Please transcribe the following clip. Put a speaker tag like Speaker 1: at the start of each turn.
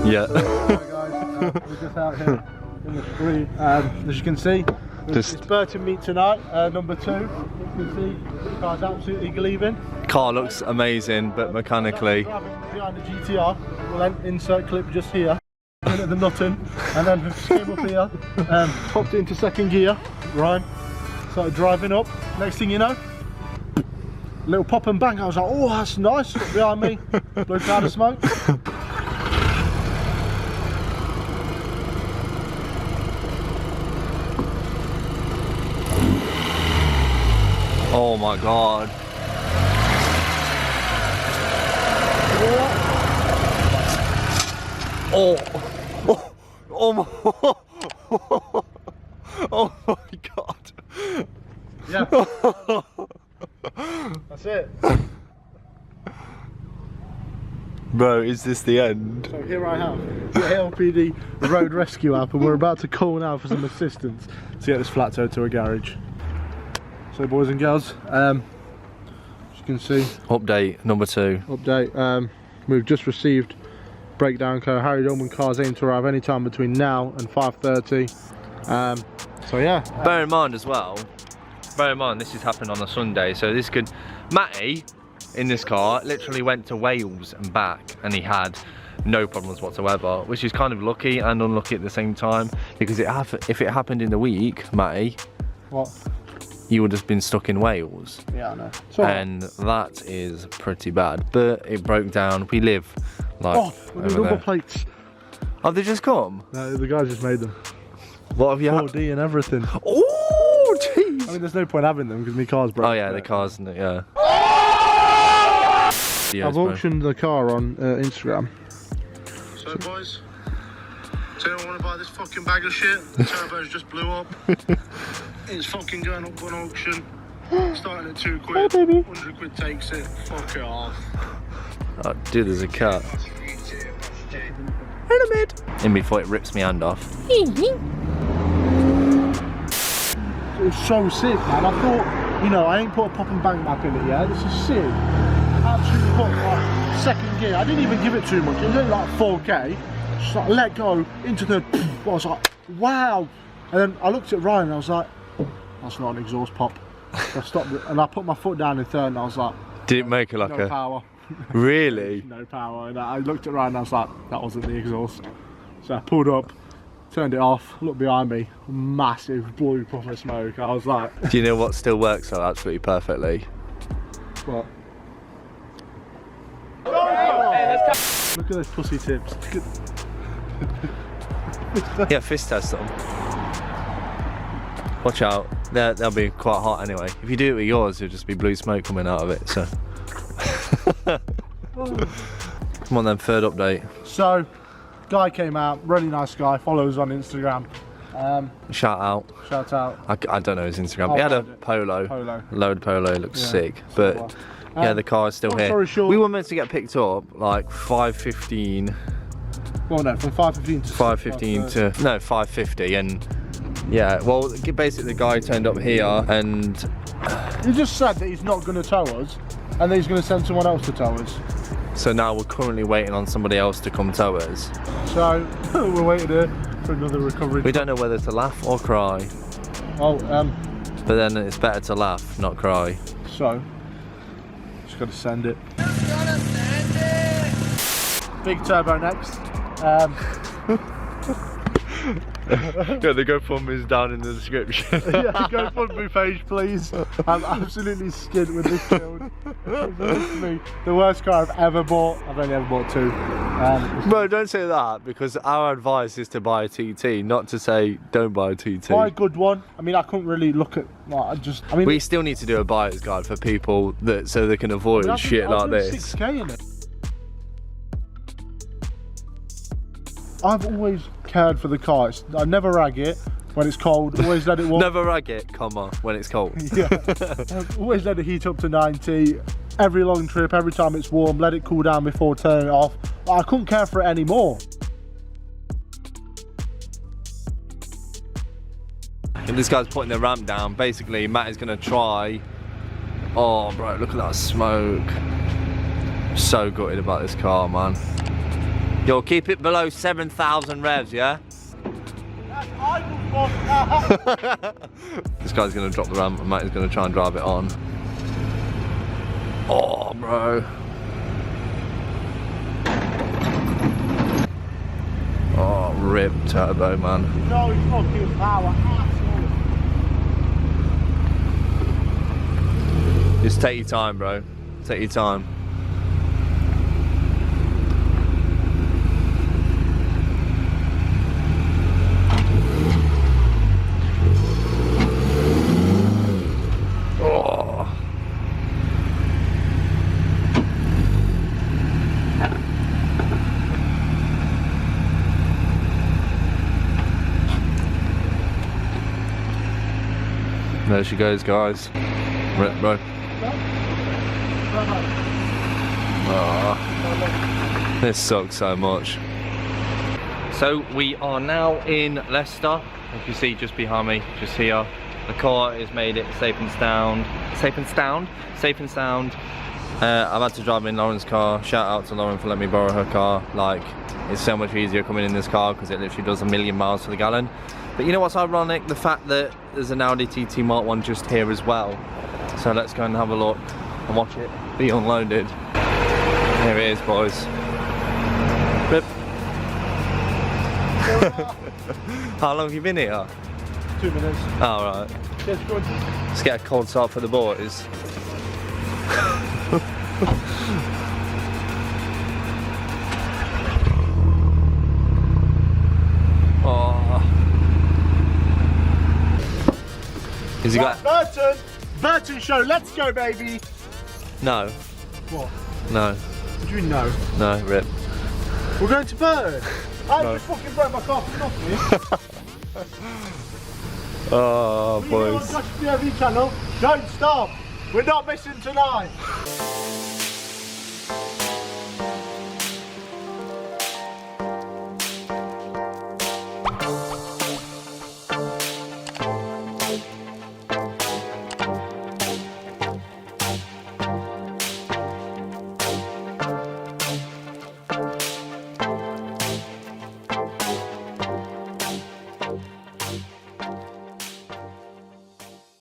Speaker 1: Yeah.
Speaker 2: Hi guys, we're just out here in the street. As you can see, it's Burton meet tonight, number 2. You can see the car's absolutely gleaming.
Speaker 1: Car looks amazing, but mechanically.
Speaker 2: Behind the GTR, we'll then insert clip just here. In at the nutting, and then just came up here, popped it into second gear, right, started driving up. Next thing you know, little pop and bang. I was like, oh, that's nice. Look behind me, blew a cloud of smoke.
Speaker 1: Oh my god. Oh, oh, oh my, oh my god.
Speaker 2: Yeah. That's it.
Speaker 1: Bro, is this the end?
Speaker 2: So here I have the LPD road rescue app, and we're about to call now for some assistance to get this flat towed to a garage. So boys and girls, as you can see,
Speaker 1: Update number 2.
Speaker 2: update, we've just received breakdown code. Harry Dillman cars aim to arrive any time between now and 5:30. So yeah.
Speaker 1: Bear in mind as well, bear in mind this is happening on a Sunday, so this could, Matty in this car literally went to Wales and back and he had no problems whatsoever, which is kind of lucky and unlucky at the same time, because if it happened in the week, Matty,
Speaker 2: What?
Speaker 1: you would have been stuck in Wales.
Speaker 2: Yeah, I know.
Speaker 1: And that is pretty bad, but it broke down. We live like
Speaker 2: oh, the number plates.
Speaker 1: Oh, they just come?
Speaker 2: No, the guy just made them.
Speaker 1: What have you had?
Speaker 2: 4D and everything.
Speaker 1: Oh, jeez.
Speaker 2: I mean, there's no point having them because my car's broke.
Speaker 1: Oh yeah, the car's, yeah.
Speaker 2: I've auctioned the car on Instagram.
Speaker 3: So boys, do you want to buy this fucking bag of shit? The turbo's just blew up. It's fucking going up on auction. Starting at 2 quid.
Speaker 2: Hey, baby.
Speaker 3: 100 quid takes it. Fuck it off.
Speaker 1: Oh, dude, there's a cat. In before it rips my hand off.
Speaker 2: It was so sick, man. I thought, you know, I ain't put a pop and bang map in it yet. This is sick. Absolutely put like second gear. I didn't even give it too much. It was only like 4K. Just like let go into the. I was like, wow. And then I looked at Ryan and I was like, that's not an exhaust pop. So I stopped it and I put my foot down in third and I was like,
Speaker 1: did it make it like
Speaker 2: no power.
Speaker 1: Really?
Speaker 2: No power. And I looked at Ryan and I was like, that wasn't the exhaust. So I pulled up, turned it off, looked behind me, massive blue puff of smoke. I was like,
Speaker 1: do you know what still works so absolutely perfectly?
Speaker 2: what? Look at those pussy tips.
Speaker 1: Yeah, fist test them. Watch out, they'll be quite hot anyway. If you do it with yours, it'll just be blue smoke coming out of it, so. Come on then, third update.
Speaker 2: So, guy came out, really nice guy, follows on Instagram.
Speaker 1: Shout out.
Speaker 2: Shout out.
Speaker 1: I don't know his Instagram.
Speaker 2: I'll
Speaker 1: He had a
Speaker 2: find it.
Speaker 1: polo. Load polo, looks sick. But
Speaker 2: Well,
Speaker 1: yeah, the car is still
Speaker 2: long
Speaker 1: here.
Speaker 2: story short-
Speaker 1: We were meant to get picked up like 5:15.
Speaker 2: Well, no, from 5:15 to
Speaker 1: 5:15 to, no, 5:50, and yeah, well, basically the guy turned up here and
Speaker 2: he just said that he's not going to tow us and that he's going to send someone else to tow us.
Speaker 1: so now we're currently waiting on somebody else to come tow us.
Speaker 2: So we're waiting here for another recovery.
Speaker 1: We don't know whether to laugh or cry,
Speaker 2: Oh,
Speaker 1: but then it's better to laugh, not cry.
Speaker 2: so just got to send it. Big turbo next.
Speaker 1: Yeah, the GoFundMe is down in the description.
Speaker 2: Yeah, GoFundMe page, please. I'm absolutely skint with this build. It's literally the worst car I've ever bought. I've only ever bought 2.
Speaker 1: Bro, don't say that, because our advice is to buy a TT, not to say don't buy a TT.
Speaker 2: Buy a good one. I mean, I couldn't really look at. Like, I mean,
Speaker 1: We still need to do a buyer's guide for people that so they can avoid shit like this.
Speaker 2: 6K in it. I've always cared for the car. I never rag it when it's cold. Always let it warm.
Speaker 1: Never rag it, comma, when it's cold.
Speaker 2: Yeah. I've always let it heat up to 90. Every long trip, every time it's warm, let it cool down before turning it off. I couldn't care for it anymore.
Speaker 1: And this guy's putting the ramp down. Basically, Matt is gonna try. Oh, bro, look at that smoke. So gutted about this car, man. You'll keep it below 7,000 revs, yeah?
Speaker 2: That's idle fuck.
Speaker 1: This guy's gonna drop the ramp and Matt is gonna try and drive it on. Oh, bro. Oh, rip turbo, man.
Speaker 2: No fucking power, asshole.
Speaker 1: Just take your time, bro. Take your time. Oh. There she goes, guys. Rip, bro. Oh, this sucks so much. So we are now in Leicester. If you see just behind me, just here, the car has made it safe and sound. Safe and sound. I've had to drive in Lauren's car. Shout out to Lauren for letting me borrow her car. Like, it's so much easier coming in this car because it literally does 1,000,000 miles to the gallon. But you know what's ironic? The fact that there's an Audi TT Mark 1 just here as well. So let's go and have a look and watch it be unloaded. Here it is, boys. Rip. How long have you been here?
Speaker 2: 2 minutes.
Speaker 1: Oh, right.
Speaker 2: Yes, good.
Speaker 1: Let's get a cold start for the boys. Oh. Has he got...
Speaker 2: Burton show, let's go, baby.
Speaker 1: No.
Speaker 2: What?
Speaker 1: No.
Speaker 2: What do you mean no?
Speaker 1: No, rip.
Speaker 2: We're going to Burton. I
Speaker 1: No.
Speaker 2: just fucking broke my car from me.
Speaker 1: Oh,
Speaker 2: We're on
Speaker 1: boys.
Speaker 2: JoshsPOV channel. Don't stop. We're not missing tonight.